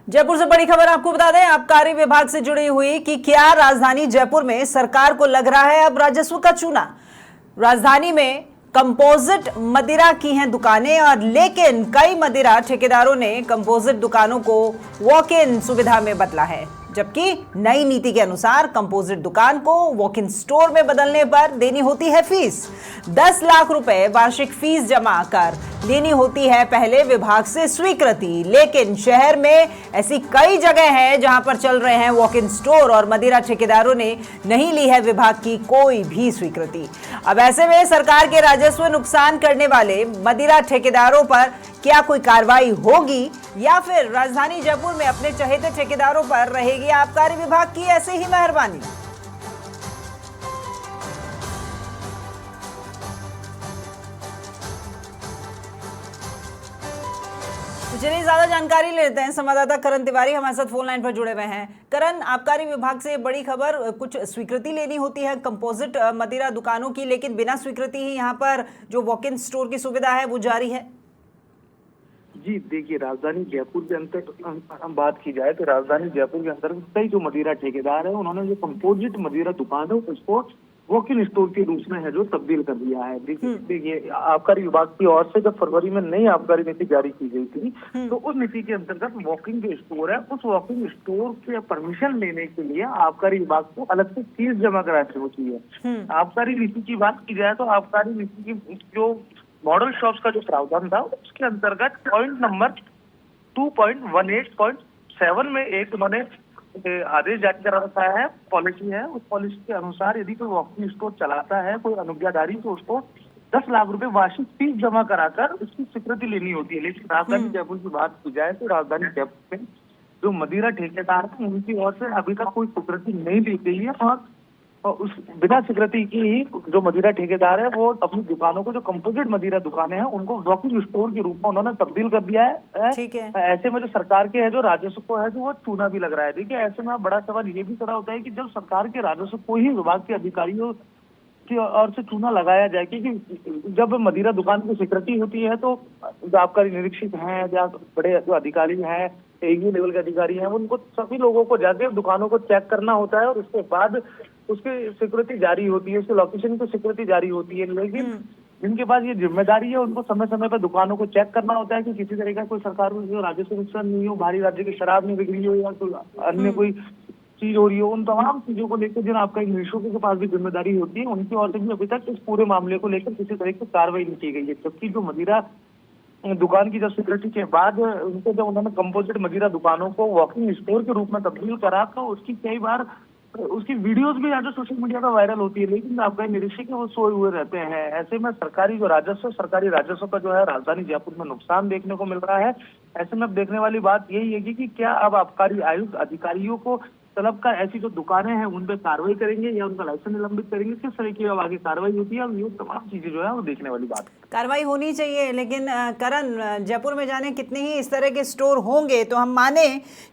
जयपुर से बड़ी खबर आपको बता दें, आबकारी विभाग से जुड़ी हुई कि क्या राजधानी जयपुर में सरकार को लग रहा है अब राजस्व का चूना। राजधानी में कंपोजिट मदिरा की हैं दुकानें और लेकिन कई मदिरा ठेकेदारों ने कंपोजिट दुकानों को वॉक इन सुविधा में बदला है, जबकि नई नीति के अनुसार कंपोजिट दुकान को वॉक इन स्टोर में बदलने पर देनी होती है फीस। 10 लाख रुपए वार्षिक फीस जमा कर लेनी होती है पहले विभाग से स्वीकृति। लेकिन शहर में ऐसी कई जगह हैं जहां पर चल रहे हैं वॉक इन स्टोर और मदिरा ठेकेदारों ने नहीं ली है विभाग की कोई भी स्वीकृति। अब ऐसे में सरकार के राजस्व नुकसान करने वाले मदिरा ठेकेदारों पर क्या कोई कार्रवाई होगी या फिर राजधानी जयपुर में अपने चहेते ठेकेदारों पर रहेगी आबकारी विभाग की ऐसे ही मेहरबानी। चलिए ज्यादा जानकारी लेते हैं, संवाददाता करण तिवारी हमारे साथ फोन लाइन पर जुड़े हुए हैं। करण, आबकारी विभाग से बड़ी खबर, कुछ स्वीकृति लेनी होती है कंपोजिट मदिरा दुकानों की, लेकिन बिना स्वीकृति ही यहाँ पर जो वॉक इन स्टोर की सुविधा है वो जारी है। जी देखिए, राजधानी जयपुर के अंतर्गत हम बात की जाए तो राजधानी जयपुर के अंतर्गत कई जो मदिरा ठेकेदार है उन्होंने जो कंपोजिट मदिरा दुकान है उसको वॉक इन स्टोर के रूप में है जो तब्दील कर दिया है। देखिए, आबकारी विभाग की ओर से जब फरवरी में नई आबकारी नीति जारी की गई थी तो उस नीति के अंतर्गत वॉकिंग जो स्टोर है उस वॉकिंग स्टोर के परमिशन लेने के लिए आबकारी विभाग को अलग से फीस जमा करानी होती है। आबकारी नीति की बात की जाए तो आबकारी नीति की जो मॉडल शॉप्स का जो प्रावधान था उसके अंतर्गत पॉइंट नंबर 2.18.7 में एक उन्होंने आदेश जारी करा रखा है, पॉलिसी है। उस पॉलिसी के अनुसार यदि कोई वॉकिंग स्टोर चलाता है कोई अनुज्ञाधारी तो उसको 10 लाख रुपए वार्षिक फीस जमा कराकर उसकी स्वीकृति लेनी होती है। लेकिन राजधानी जयपुर की बात की जाए तो राजधानी जयपुर में जो मदिरा ठेकेदार है उनकी ओर से अभी तक कोई स्वीकृति नहीं दी गई है और उस बिना स्वीकृति की ही जो मदिरा ठेकेदार है वो अपनी दुकानों को जो कंपोजिट मदिरा दुकानें हैं उनको वॉकिंग स्टोर के रूप में उन्होंने तब्दील कर दिया है। ठीक है। ऐसे में जो सरकार के है जो राजस्व को है जो वो चूना भी लग रहा है। देखिए, ऐसे में बड़ा सवाल ये भी खड़ा होता है कि जब सरकार के राजस्व को ही विभाग के अधिकारियों की ओर से चूना लगाया जाए, क्योंकि जब मदिरा दुकान की स्वीकृति होती है तो जो आबकारी निरीक्षक हैं या बड़े जो अधिकारी हैं, एयू लेवल के अधिकारी हैं, उनको सभी लोगों को जाके दुकानों को चेक करना होता है और उसके बाद उसकी स्वीकृति जारी होती है, उसके लोकेशन की स्वीकृति जारी होती है। लेकिन जिनके पास ये जिम्मेदारी है उनको समय समय पर दुकानों को चेक करना होता है कि किसी तरह का कोई सरकार को राजस्व नुकसान नहीं हो, भारी राज्य की शराब नहीं बिक्री हो या कोई अन्य कोई चीज हो रही हो। उन तमाम चीजों को लेकर जिन आपका निरीक्षकों के पास भी जिम्मेदारी होती है उनकी ओर से भी अभी तक इस पूरे मामले को लेकर किसी तरह की कार्रवाई नहीं की गई है। जबकि जो मदिरा दुकान की जब स्वीकृति के बाद उनको जब उन्होंने कंपोजिट मदिरा दुकानों को वॉकिंग स्टोर के रूप में तब्दील करा तो उसकी कई बार उसकी वीडियोस भी आज सोशल मीडिया पर वायरल होती है, लेकिन आपका निरीक्षक है वो सोए हुए रहते हैं। ऐसे में सरकारी राजस्व का जो है राजधानी जयपुर में नुकसान देखने को मिल रहा है। ऐसे में अब देखने वाली बात यही है कि क्या अब आबकारी आयुक्त अधिकारियों को तलब का ऐसी जो दुकानें हैं उन पर कार्रवाई करेंगे या उनका लाइसेंस निलंबित करेंगे, किस तरह की अब आगे कार्रवाई होती है। ये तमाम चीजें जो है वो देखने वाली बात है। कार्रवाई होनी चाहिए, लेकिन करण, जयपुर में जाने कितने ही इस तरह के स्टोर होंगे तो हम माने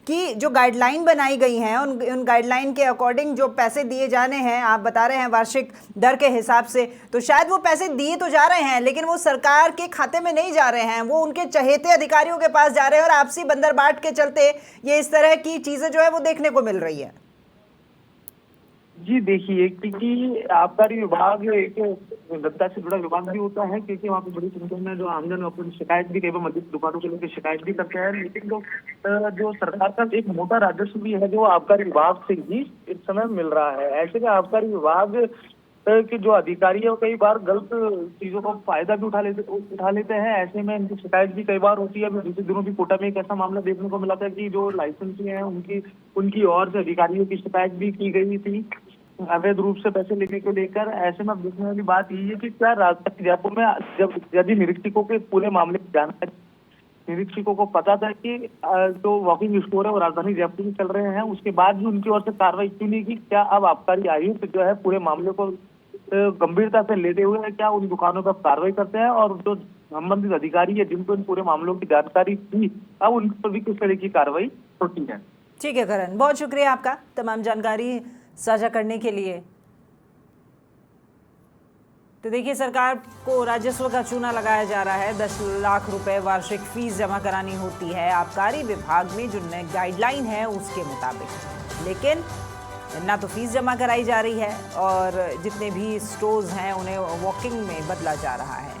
कि जो गाइडलाइन बनाई गई हैं उन गाइडलाइन के अकॉर्डिंग जो पैसे दिए जाने हैं, आप बता रहे हैं वार्षिक दर के हिसाब से, तो शायद वो पैसे दिए तो जा रहे हैं लेकिन वो सरकार के खाते में नहीं जा रहे हैं, वो उनके चहेते अधिकारियों के पास जा रहे हैं और आपसी बंदरबाट के चलते ये इस तरह की चीजें जो है वो देखने को मिल रही है। जी देखिए, क्योंकि आबकारी विभाग एक जनता से जुड़ा विभाग भी होता है, क्योंकि वहाँ पे बड़ी संख्या में जो आमजन अपनी शिकायत भी कई बार मदिरा दुकानों के लेकर शिकायत भी करते हैं। लेकिन जो सरकार का एक मोटा राजस्व भी है जो आबकारी विभाग से ही इस समय मिल रहा है। ऐसे में आबकारी विभाग के जो अधिकारी है वो कई बार गलत चीजों का फायदा भी उठा लेते हैं। ऐसे में इनकी शिकायत भी कई बार होती है। पिछले दिनों भी कोटा में एक ऐसा मामला देखने को मिला था कि जो लाइसेंसी है उनकी ओर से अधिकारियों की शिकायत भी की गई थी अवैध रूप से पैसे लेने को लेकर। ऐसे में देखने वाली बात यही है कि क्या राजधानी जयपुर में जब यदि निरीक्षकों के पूरे मामले की जानकारी निरीक्षकों को पता था कि जो वॉकिंग स्टोर है वो राजधानी जयपुर में चल रहे हैं, उसके बाद भी उनकी ओर से कार्रवाई क्यों नहीं की? क्या अब आबकारी आयुक्त जो है पूरे मामले को गंभीरता से लेते हुए क्या उन दुकानों पर कार्रवाई करते हैं और जो संबंधित अधिकारी है जिनको इन पूरे मामलों की जानकारी थी अब उन पर भी किस तरह की कार्रवाई होती है? ठीक है करण, बहुत शुक्रिया आपका तमाम जानकारी साझा करने के लिए। तो देखिए, सरकार को राजस्व का चूना लगाया जा रहा है। 10 लाख रुपए वार्षिक फीस जमा करानी होती है आबकारी विभाग में, जो गाइडलाइन है उसके मुताबिक। लेकिन ना तो फीस जमा कराई जा रही है और जितने भी स्टोर्स हैं उन्हें वॉकिंग में बदला जा रहा है।